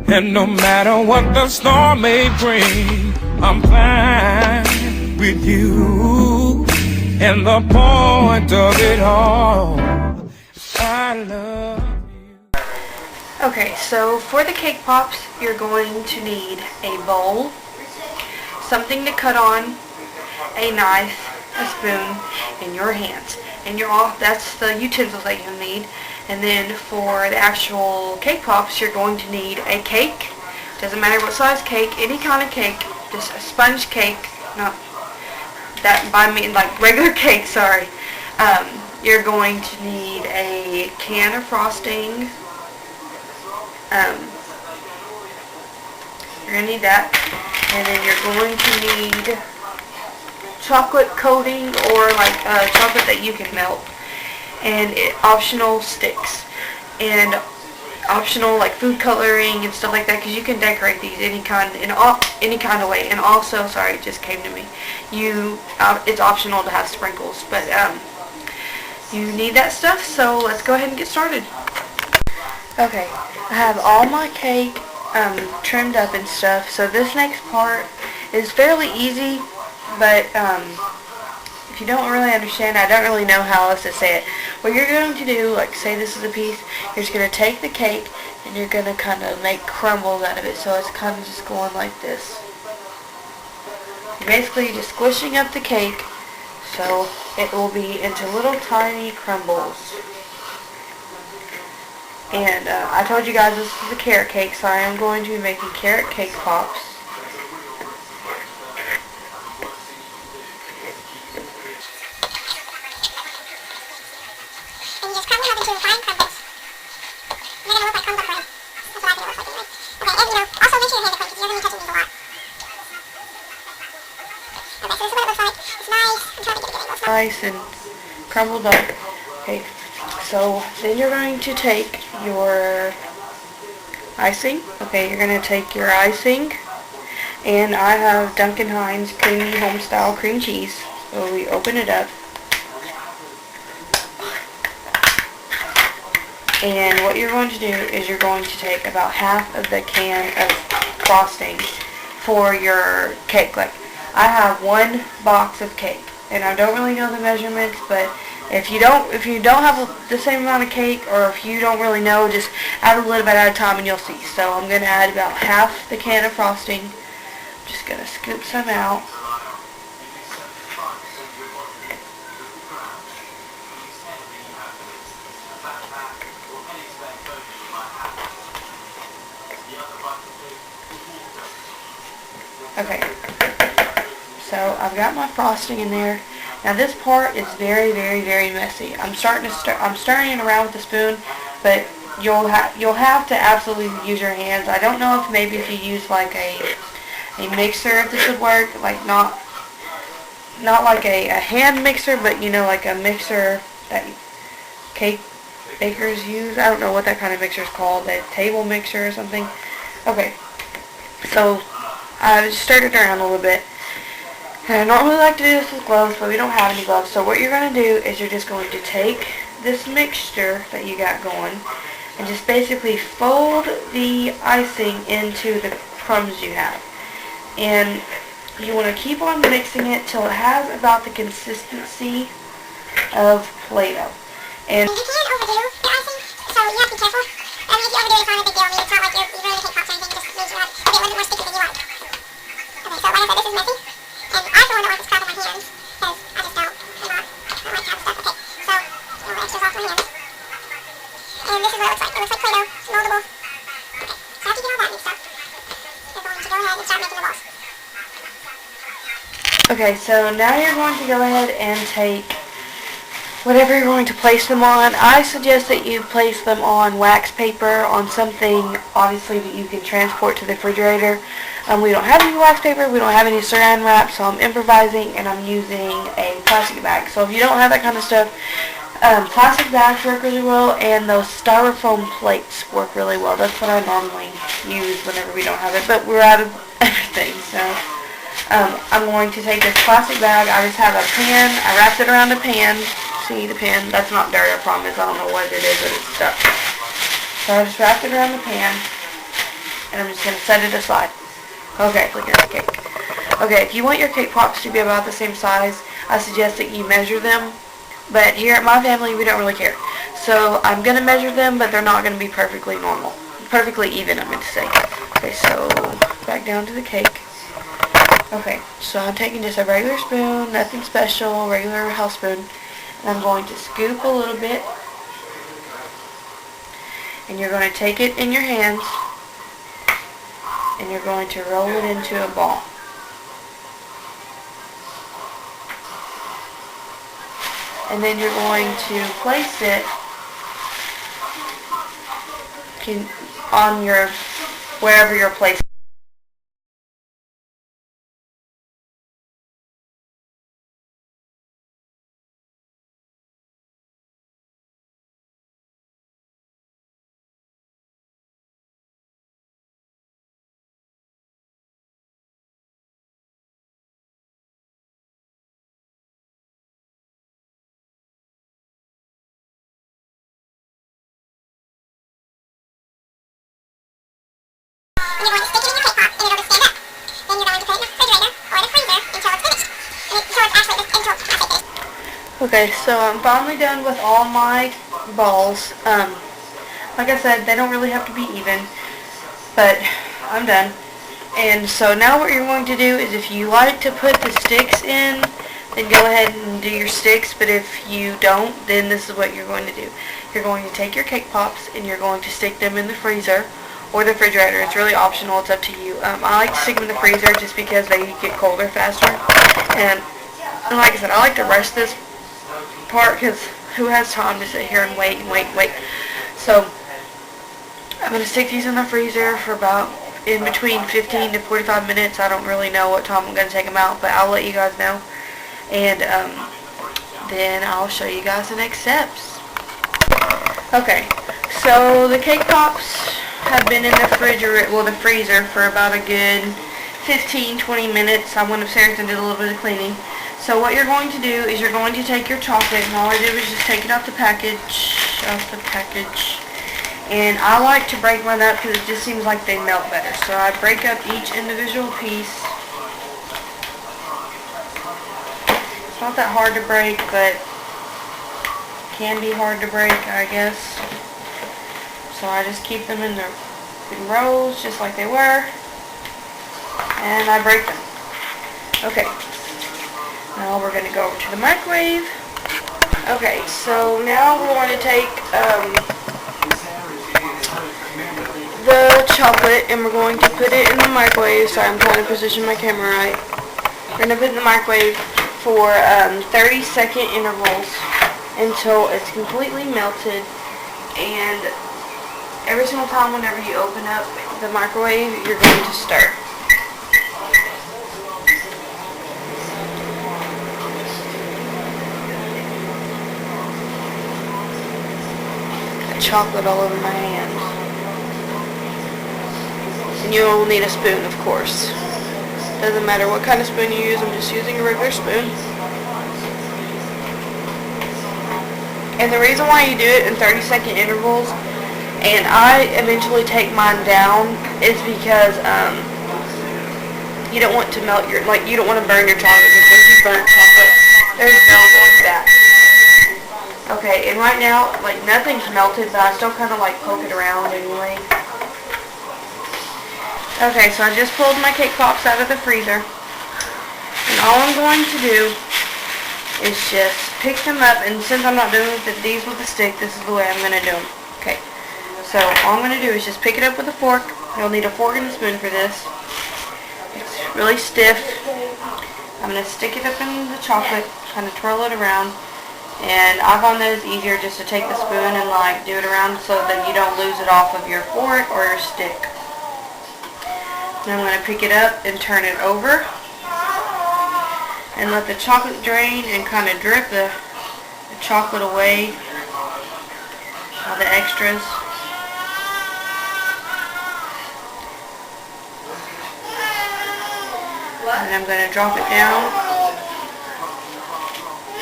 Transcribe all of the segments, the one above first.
And no matter what the storm may bring, I'm fine with you. And the point of it all, I love you. Okay, so for the cake pops, you're going to need a bowl, something to cut on, a knife, a spoon, and your hands. And that's the utensils that you'll need. And then for the actual cake pops, you're going to need a cake. Doesn't matter what size cake, any kind of cake, just a sponge cake, not that by me like regular cake, sorry. You're going to need a can of frosting. You're going to need that. And then you're going to need chocolate coating or like chocolate that you can melt. And optional sticks. And optional like food coloring and stuff like that, because you can decorate these any kind of way. And also, sorry, it just came to me, it's optional to have sprinkles, but you need that stuff. So let's go ahead and get started. Okay, I have all my cake trimmed up and stuff, so this next part is fairly easy, but if you don't really understand, I don't really know how else to say it. What you're going to do, like say this is a piece, you're just going to take the cake and you're going to kind of make crumbles out of it, so it's kind of just going like this. You're basically just squishing up the cake so it will be into little tiny crumbles. And I told you guys this is a carrot cake, so I am going to be making carrot cake pops. And you just crumble them up into fine crumbles. They're going to look like crumble bread. That's what I think it looks like anyway. Okay, and also make sure your hands are clean because you're going to be touching these a lot. Okay, so this is what it looks like. It's nice. I'm trying to get it getting those. Nice and crumbled up. Okay, so then you're going to take your icing. Okay, you're going to take your icing, and I have Duncan Hines Creamy Homestyle Cream Cheese. So we open it up, and what you're going to do is you're going to take about half of the can of frosting for your cake. Like, I have one box of cake, and I don't really know the measurements, but if you don't have the same amount of cake, or if you don't really know, just add a little bit at a time and you'll see. So I'm going to add about half the can of frosting. I'm just going to scoop some out. Okay, so I've got my frosting in there. Now this part is very, very, very messy. I'm stirring it around with the spoon, but you'll have to absolutely use your hands. I don't know if maybe if you use like a mixer, if this would work. Like not like a hand mixer, but like a mixer that cake bakers use. I don't know what that kind of mixer is called, a table mixer or something. Okay, so I just stirred it around a little bit. And I normally like to do this with gloves, but we don't have any gloves. So what you're going to do is you're just going to take this mixture that you got going and just basically fold the icing into the crumbs you have. And you want to keep on mixing it till it has about the consistency of Play-Doh. And you can't overdo the icing, so you have to be careful. I mean, if you overdo it, it's not a big deal. I mean, it's not like you're going to take pops or anything. It just means you have a little bit more sticky than you like. Okay, so like I said, this is messy. And I for one don't like to scrub with my hands, because I just don't. I like to have stuff. Okay, so the extra's off my hands. And this is what it looks like. It looks like Play-Doh. It's moldable. Okay, so after you get all that neat stuff, you're going to go ahead and start making the balls. okay, so now you're going to go ahead and take whatever you're going to place them on. I suggest that you place them on wax paper, on something obviously that you can transport to the refrigerator. We don't have any wax paper, we don't have any saran wrap, so I'm improvising and I'm using a plastic bag. So if you don't have that kind of stuff, plastic bags work really well, and those styrofoam plates work really well. That's what I normally use whenever we don't have it, but we're out of everything. So I'm going to take this plastic bag. I just have a pan. I wrapped it around the pan. See the pan? That's not dirt, I promise. I don't know what it is, but it's stuck. So I just wrapped it around the pan. and I'm just going to set it aside. Okay, look at the cake. Okay, if you want your cake pops to be about the same size, I suggest that you measure them. But here at my family, we don't really care. So I'm going to measure them, but they're not going to be perfectly normal. Perfectly even, I meant to say. Okay, so back down to the cake. Okay, so I'm taking just a regular spoon, nothing special, regular house spoon. And I'm going to scoop a little bit. And you're going to take it in your hands. And you're going to roll it into a ball. And then you're going to place it on your, wherever you're placing. And you're going to stick it in your cake pop, and it'll just stand up. Then you're going to put it in the refrigerator or the freezer until it's finished. Until it's actually just until I say finished. Okay, so I'm finally done with all my balls. Like I said, they don't really have to be even, but I'm done. And so now what you're going to do is, if you like to put the sticks in, then go ahead and do your sticks, but if you don't, then this is what you're going to do. You're going to take your cake pops and you're going to stick them in the freezer or the refrigerator. It's really optional. It's up to you. I like to stick them in the freezer just because they get colder faster. And like I said, I like to rush this part because who has time to sit here and wait and wait and wait. So I'm going to stick these in the freezer for about in between 15 to 45 minutes. I don't really know what time I'm going to take them out, but I'll let you guys know. And then I'll show you guys the next steps. Okay, so the cake pops have been in the the freezer for about a good 15-20 minutes. I went upstairs and did a little bit of cleaning. So what you're going to do is you're going to take your chocolate, and all I did was just take it off the package, and I like to break mine up because it just seems like they melt better. So I break up each individual piece. It's not that hard to break, but can be hard to break, I guess. So I just keep them in rows just like they were, and I break them. Okay, now we're going to go over to the microwave. Okay, so now we're going to take the chocolate and we're going to put it in the microwave. Sorry, I'm trying to position my camera right. We're going to put it in the microwave for 30-second intervals until it's completely melted, and every single time whenever you open up the microwave, you're going to stir. Got chocolate all over my hands. And you'll need a spoon, of course. Doesn't matter what kind of spoon you use, I'm just using a regular spoon. And the reason why you do it in 30-second intervals, and I eventually take mine down, is because you don't want to melt your, you don't want to burn your chocolate, because once you burn chocolate, there's no going back. Okay, and right now, nothing's melted, but I still kind of poke it around anyway. Okay, so I just pulled my cake pops out of the freezer, and all I'm going to do is just pick them up, and since I'm not doing these with a stick, this is the way I'm going to do them. Okay, so all I'm going to do is just pick it up with a fork. You'll need a fork and a spoon for this. It's really stiff. I'm going to stick it up in the chocolate, kind of twirl it around, and I find that it's easier just to take the spoon and do it around so that you don't lose it off of your fork or your stick. Then I'm going to pick it up and turn it over and let the chocolate drain and kind of drip the chocolate away, all the extras. And I'm going to drop it down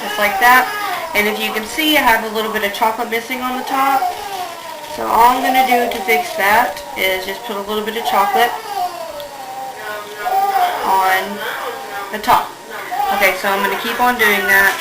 just like that. And if you can see, I have a little bit of chocolate missing on the top. So So all I'm going to do to fix that is just put a little bit of chocolate on the top. Okay, so I'm going to keep on doing that.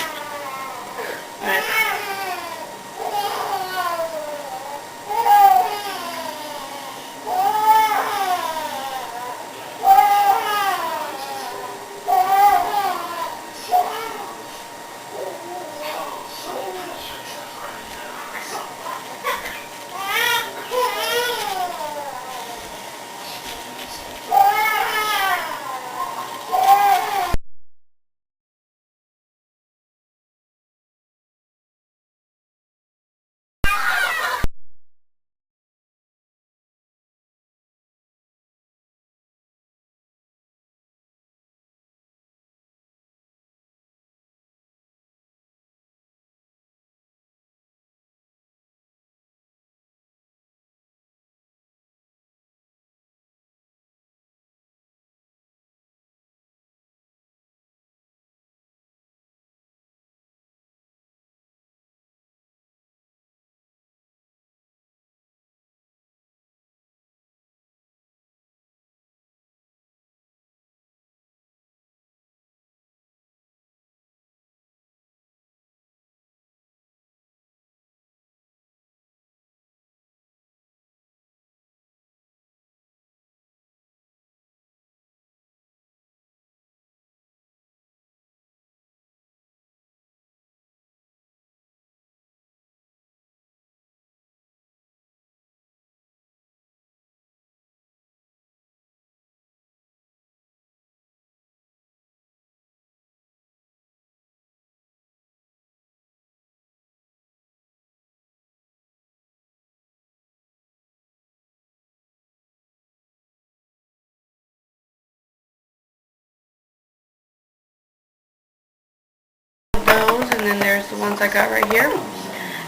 Those, and then there's the ones I got right here.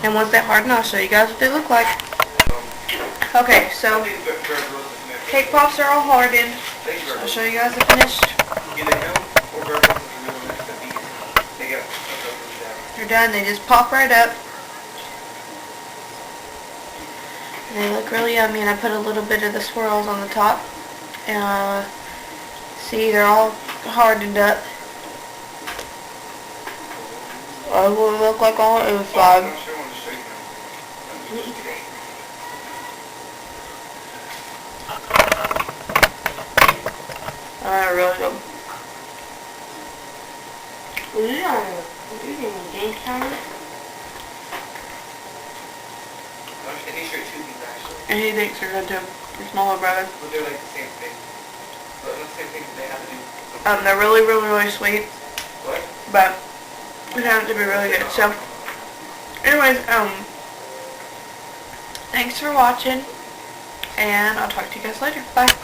And once they harden, I'll show you guys what they look like. Okay, so cake pops are all hardened. I'll show you guys the finished. They're done. They just pop right up. And they look really yummy. And I put a little bit of the swirls on the top. See, they're all hardened up. That's what it looks like on the inside. Really good. These are game time. And he thinks they're good too. Your smaller brother. But they're like the same thing. But the same thing that they have to do. They're really, really, really sweet. What? But it happens to be really good. So, anyways, thanks for watching, and I'll talk to you guys later. Bye.